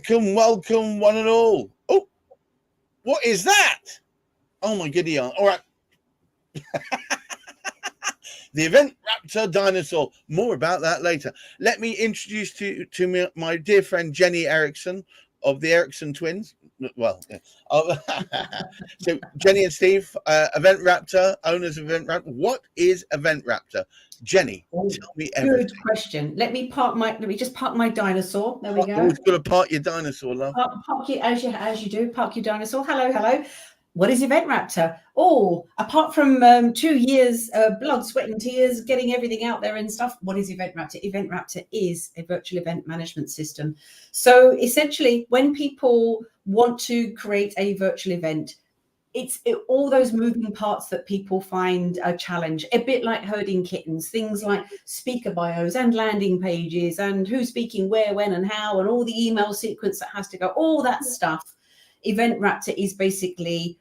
Welcome, one and all. Oh, what is that? Oh my goody aunt. All right. The Event Raptor dinosaur. More about that later. Let me introduce to me my dear friend Jennie Eriksen of the Eriksen twins. Well, yeah. So Jennie and Steve, Event Raptor, owners of Event Raptor. What is Event Raptor? Jennie, tell me everything. Good question. Let me just park my dinosaur. There we go. Always got to park your dinosaur, love. Park it as you do. Park your dinosaur. Hello. What is Event Raptor? Oh, apart from 2 years blood, sweat, and tears, getting everything out there and stuff, what is Event Raptor? Event Raptor is a virtual event management system. So essentially, when people want to create a virtual event, it's all those moving parts that people find a challenge, a bit like herding kittens, things like speaker bios and landing pages and who's speaking where, when, and how, and all the email sequence that has to go, all that stuff. Event Raptor is basically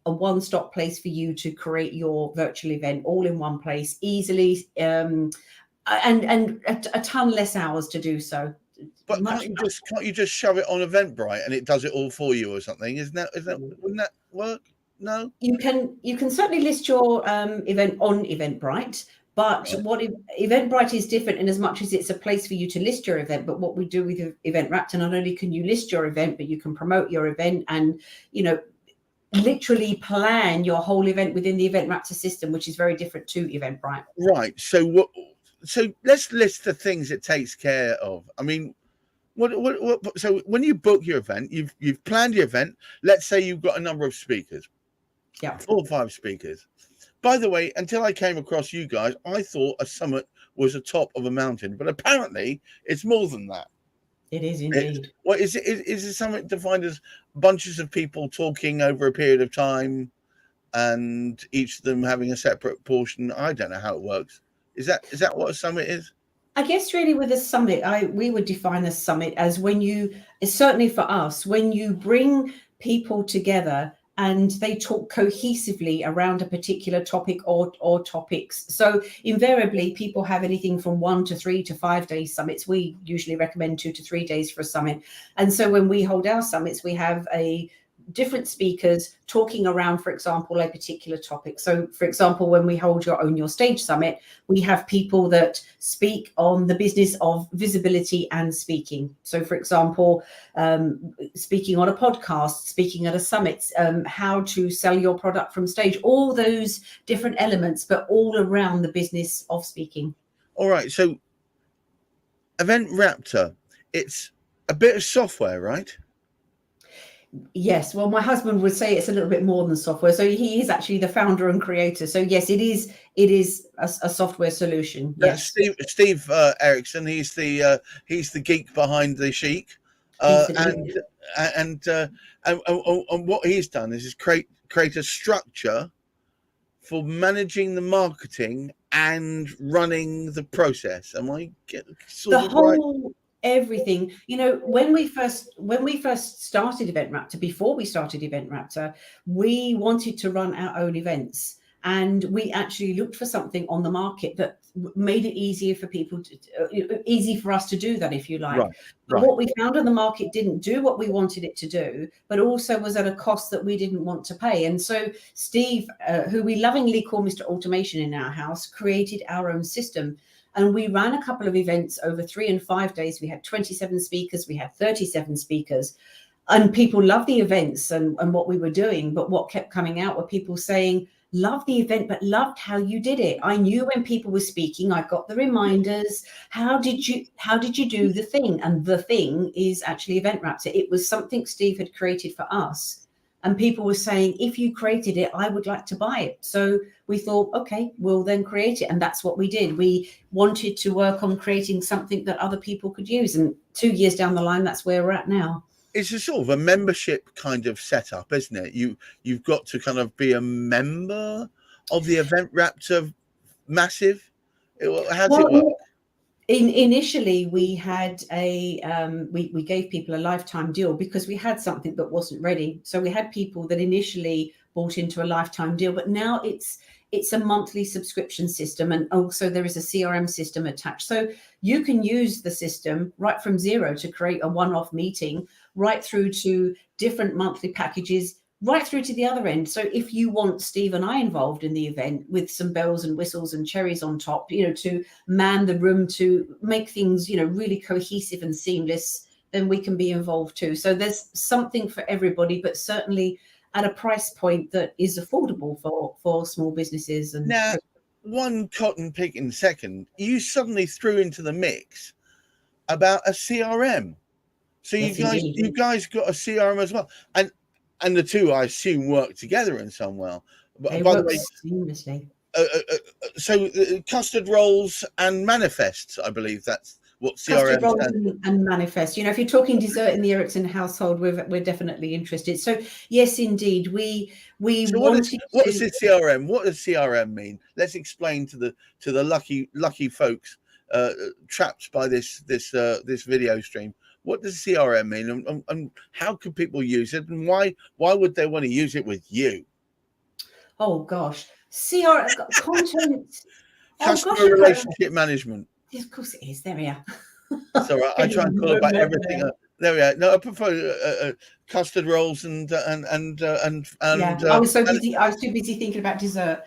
a one-stop place for you to create your virtual event all in one place, easily, and a ton less hours to do so. But can't you just shove it on Eventbrite and it does it all for you or something? Wouldn't that work? No. You can certainly list your event on Eventbrite, but right. What Eventbrite is different in as much as it's a place for you to list your event. But what we do with Event Raptor, not only can you list your event, but you can promote your event and literally plan your whole event within the Event Raptor system, which is very different to Eventbrite. Right. So let's list the things it takes care of. I mean, what so when you book your event, you've planned your event. Let's say you've got a number of speakers. Yeah. 4 or 5 speakers. By the way, until I came across you guys, I thought a summit was the top of a mountain, but apparently it's more than that. It is indeed. Is it something defined as bunches of people talking over a period of time and each of them having a separate portion? I don't know how it works. Is that what a summit is? I guess really with a summit, we would define a summit as certainly for us, when you bring people together and they talk cohesively around a particular topic or topics. So invariably, people have anything from 1 to 3 to 5 day summits. We usually recommend 2 to 3 days for a summit. And so when we hold our summits, we have different speakers talking around, for example, a particular topic. So, for example, when we hold your Own Your Stage Summit, we have people that speak on the business of visibility and speaking. So, for example, speaking on a podcast, speaking at a summit, how to sell your product from stage, all those different elements, but all around the business of speaking. All right. So, Event Raptor, it's a bit of software, right? Yes, well, my husband would say it's a little bit more than software. So he is actually the founder and creator. So yes, it is a software solution. Yes, Steve Eriksen. He's the geek behind the chic, and what he's done is create a structure for managing the marketing and running the process. Am I getting sort of right? Everything, when we first started Event Raptor, before we started Event Raptor, we wanted to run our own events, and we actually looked for something on the market that made it easier for people easy for us to do that, if you like. Right. But what we found on the market didn't do what we wanted it to do, but also was at a cost that we didn't want to pay. And so Steve, who we lovingly call Mr. Automation in our house, created our own system. And we ran a couple of events over 3 and 5 days. We had 27 speakers. We had 37 speakers. And people loved the events and what we were doing. But what kept coming out were people saying, loved the event, but loved how you did it. I knew when people were speaking, I got the reminders. How did you do the thing? And the thing is actually Event Raptor. It was something Steve had created for us. And people were saying, if you created it, I would like to buy it. So we thought, okay, we'll then create it. And that's what we did. We wanted to work on creating something that other people could use. And 2 years down the line, that's where we're at now. It's a sort of a membership kind of setup, isn't it? You've got to kind of be a member of the Event Raptor massive. How does it work? Initially, we had we gave people a lifetime deal because we had something that wasn't ready. So we had people that initially bought into a lifetime deal, but now it's a monthly subscription system, and also there is a CRM system attached. So you can use the system right from zero to create a one-off meeting, right through to different monthly packages, right through to the other end. So if you want Steve and I involved in the event with some bells and whistles and cherries on top, to man the room, to make things, really cohesive and seamless, then we can be involved too. So there's something for everybody, but certainly at a price point that is affordable for small businesses. And now, one cotton picking second, you suddenly threw into the mix about a CRM. So Yes, you guys got a CRM as well, and the two, I assume, work together in some way. They By the work way, seamlessly. So custard rolls and manifests, I believe that's what CRM Custard rolls stands for. and manifest. If you're talking dessert in the Eriksen household, we're definitely interested. So yes, indeed, we So what is the CRM? What does CRM mean? Let's explain to the lucky folks trapped by this video stream. What does CRM mean, and how can people use it, and why would they want to use it with you? Oh gosh, CRM content. Customer relationship management. Of course it is. There we are. It's all right. I try and call about everything. There we are. No, I prefer custard rolls and yeah. I was too busy thinking about dessert.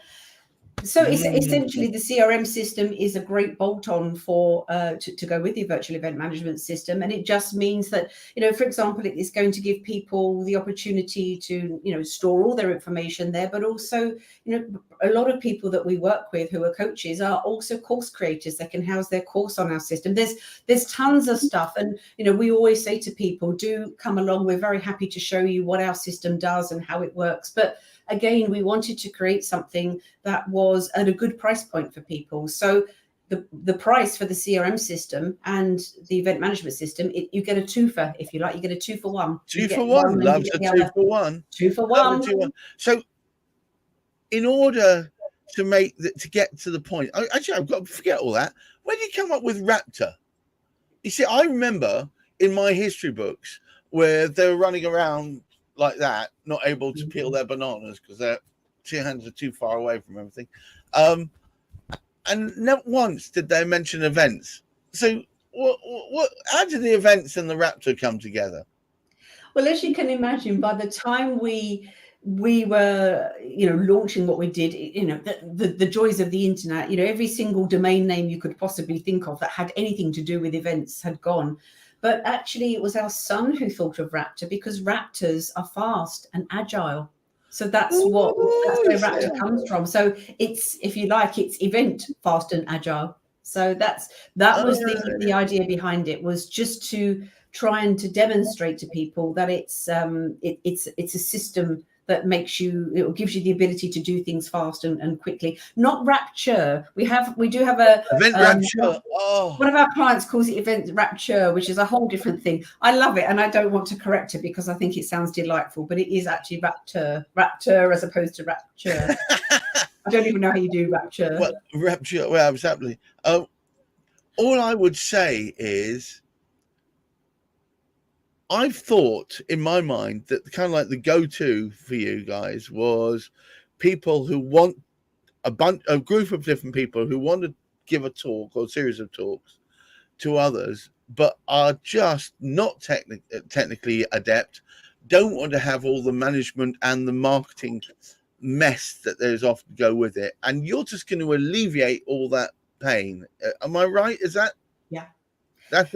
So essentially, the CRM system is a great bolt-on for to go with the virtual event management system, and it just means that for example, it is going to give people the opportunity to store all their information there, but also a lot of people that we work with who are coaches are also course creators. They can house their course on our system. There's tons of stuff, and we always say to people, do come along. We're very happy to show you what our system does and how it works, but again, we wanted to create something that was at a good price point for people. So the price for the CRM system and the event management system, you get a twofer, if you like. You get a 2 for 1. 2 for 1. Loves a 2 for 1. 2 for 1. So in order to get to the point, actually, I've got to forget all that. When did you come up with Raptor? You see, I remember in my history books where they were running around like that, not able to peel their bananas because their 2 hands are too far away from everything. And never once did they mention events. So how did the events and the Raptor come together? Well, as you can imagine, by the time we were launching what we did, the joys of the internet, every single domain name you could possibly think of that had anything to do with events had gone. But actually, it was our son who thought of Raptor, because Raptors are fast and agile. So that's where Raptor comes from. So it's, if you like, it's event fast and agile. So that was the idea behind it, was just to try and to demonstrate to people that it's a system that gives you the ability to do things fast and quickly. Not Rapture. We do have a Event Rapture. One of our clients calls it Event Rapture, which is a whole different thing. I love it, and I don't want to correct it because I think it sounds delightful, but it is actually Rapture as opposed to Rapture. I don't even know how you do Rapture. Well, Rapture. Well, exactly. All I would say is, I've thought in my mind that kind of like the go-to for you guys was people who want a group of different people who want to give a talk or a series of talks to others, but are just not technically adept, don't want to have all the management and the marketing mess that there's often go with it, and you're just going to alleviate all that pain. Am I right? Is that? Yeah. That's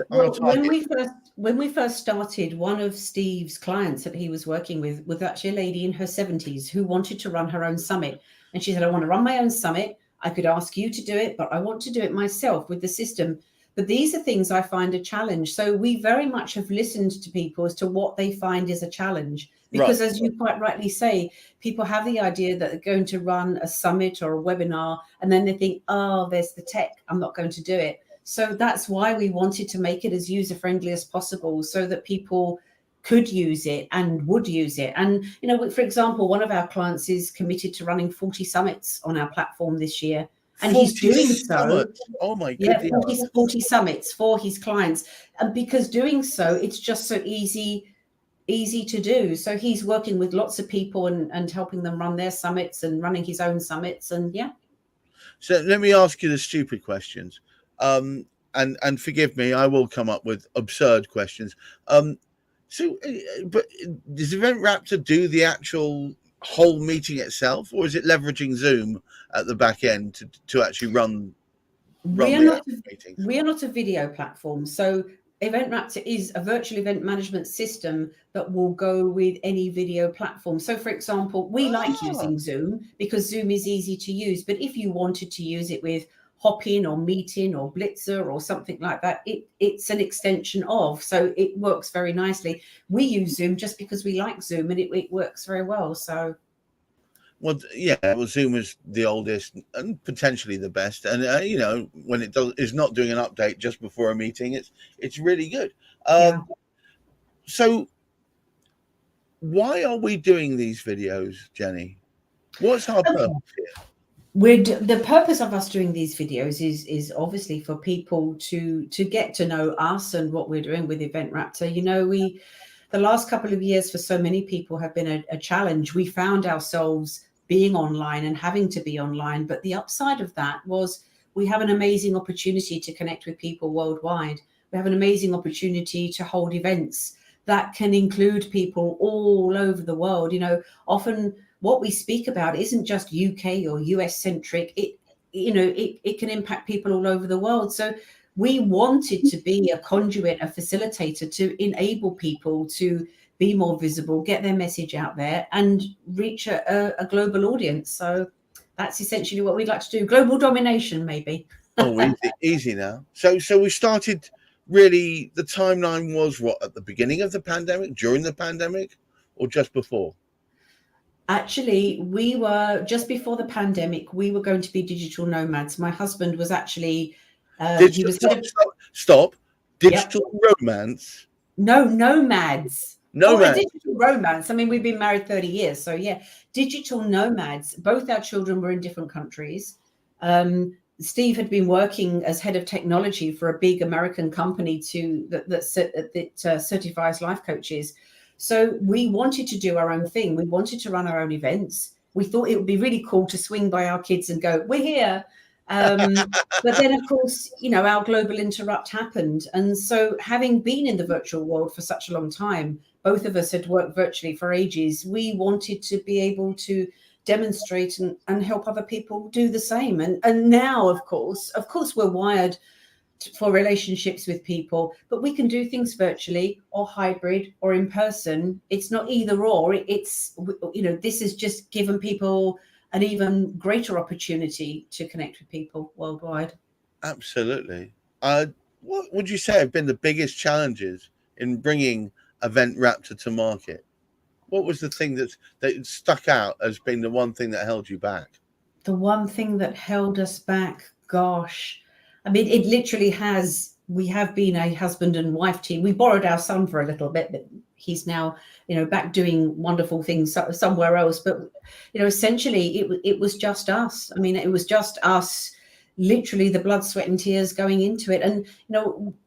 when we first started, one of Steve's clients that he was working with was actually a lady in her 70s who wanted to run her own summit. And she said, I want to run my own summit. I could ask you to do it, but I want to do it myself with the system. But these are things I find a challenge. So we very much have listened to people as to what they find is a challenge. Because as you quite rightly say, people have the idea that they're going to run a summit or a webinar, and then they think, oh, there's the tech, I'm not going to do it. So that's why we wanted to make it as user-friendly as possible so that people could use it and would use it. And, for example, one of our clients is committed to running 40 summits on our platform this year. And he's doing so. Oh, my goodness. Yeah, 40 summits for his clients. And because doing so, it's just so easy easy to do. So he's working with lots of people and helping them run their summits and running his own summits. And yeah. So let me ask you the stupid questions. And forgive me, I will come up with absurd questions. But does Event Raptor do the actual whole meeting itself, or is it leveraging Zoom at the back end to actually run We are the not actual meetings? we are not a video platform. So Event Raptor is a virtual event management system that will go with any video platform. So for example, we like Ah, using Zoom because Zoom is easy to use. But if you wanted to use it with Hopin or Meetin or Blitzer or something like that, it's an extension of. So it works very nicely. We use Zoom just because we like Zoom, and it works very well. So well, yeah. Well, Zoom is the oldest and potentially the best, and when it is not doing an update just before a meeting, it's really good. yeah. So why are we doing these videos, Jenny? What's our purpose here? The purpose of us doing these videos is obviously for people to get to know us and what we're doing with Event Raptor. The last couple of years for so many people have been a challenge. We found ourselves being online and having to be online, but the upside of that was we have an amazing opportunity to connect with people worldwide. We have an amazing opportunity to hold events that can include people all over the world. Often what we speak about isn't just UK or US centric. It can impact people all over the world. So we wanted to be a conduit, a facilitator to enable people to be more visible, get their message out there, and reach a global audience. So that's essentially what we'd like to do. Global domination, maybe. Oh, easy now. So we started. Really, the timeline was what, at the beginning of the pandemic, during the pandemic, or just before? Actually, we were just before the pandemic. We were going to be digital nomads. My husband was actually he Digital, was head of stop. yep. Digital romance. No, nomads. Oh, a Nomad. digital romance. I mean, we've been married 30 years. So, yeah, digital nomads. Both our children were in different countries. Steve had been working as head of technology for a big American company that certifies life coaches. So we wanted to do our own thing. We wanted to run our own events. We thought it would be really cool to swing by our kids and go, "We're here." But then, of course, our global interrupt happened. And so having been in the virtual world for such a long time, both of us had worked virtually for ages. We wanted to be able to demonstrate and help other people do the same. And now, of course, we're wired for relationships with people, but we can do things virtually or hybrid or in person. It's not either or. This has just given people an even greater opportunity to connect with people worldwide. Absolutely. What would you say have been the biggest challenges in bringing Event Raptor to market? What was the thing that stuck out as being the one thing that held you back? The one thing that held us back, gosh, I mean, it literally has. We have been a husband and wife team. We borrowed our son for a little bit, but he's now, back doing wonderful things somewhere else. But, essentially it was just us. I mean, it was just us, literally the blood, sweat and tears going into it. And,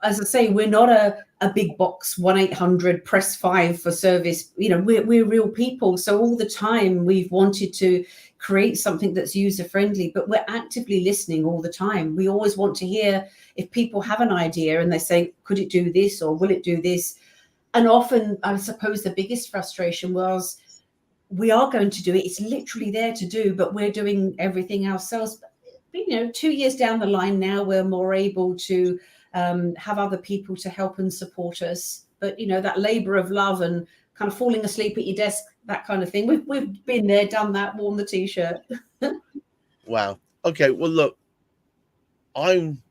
as I say, we're not a big box 1-800 press 5 for service. We're real people. So all the time we've wanted to create something that's user friendly, but we're actively listening all the time. We always want to hear if people have an idea and they say, could it do this or will it do this? And often, I suppose the biggest frustration was we are going to do it. It's literally there to do, but we're doing everything ourselves. But, 2 years down the line now, we're more able to have other people to help and support us. But, that labor of love and kind of falling asleep at your desk, that kind of thing. We've been there, done that, worn the T-shirt. Wow. Okay. Well, look, I'm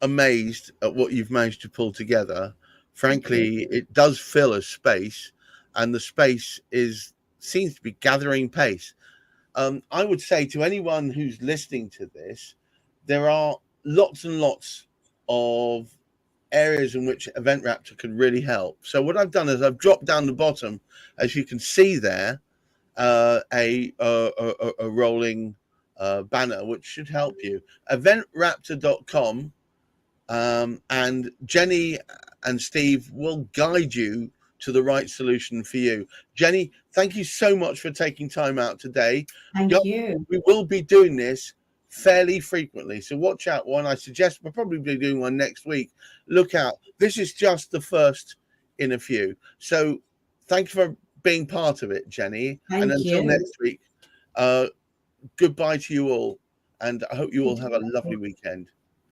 amazed at what you've managed to pull together. Frankly, it does fill a space, and the space seems to be gathering pace. I would say to anyone who's listening to this, there are lots and lots of areas in which Event Raptor can really help. So what I've done is I've dropped down the bottom, as you can see there, a rolling banner which should help you. Eventraptor.com, and Jenny and Steve will guide you to the right solution for you. Jennie, thank you so much for taking time out today. Thank you. We will be doing this fairly frequently, so watch out. One, I suggest we'll probably be doing one next week. Look out. This is just the first in a few. So thank you for being part of it, Jennie. And Thank until you. next week, goodbye to you all. And I hope you all have a lovely weekend.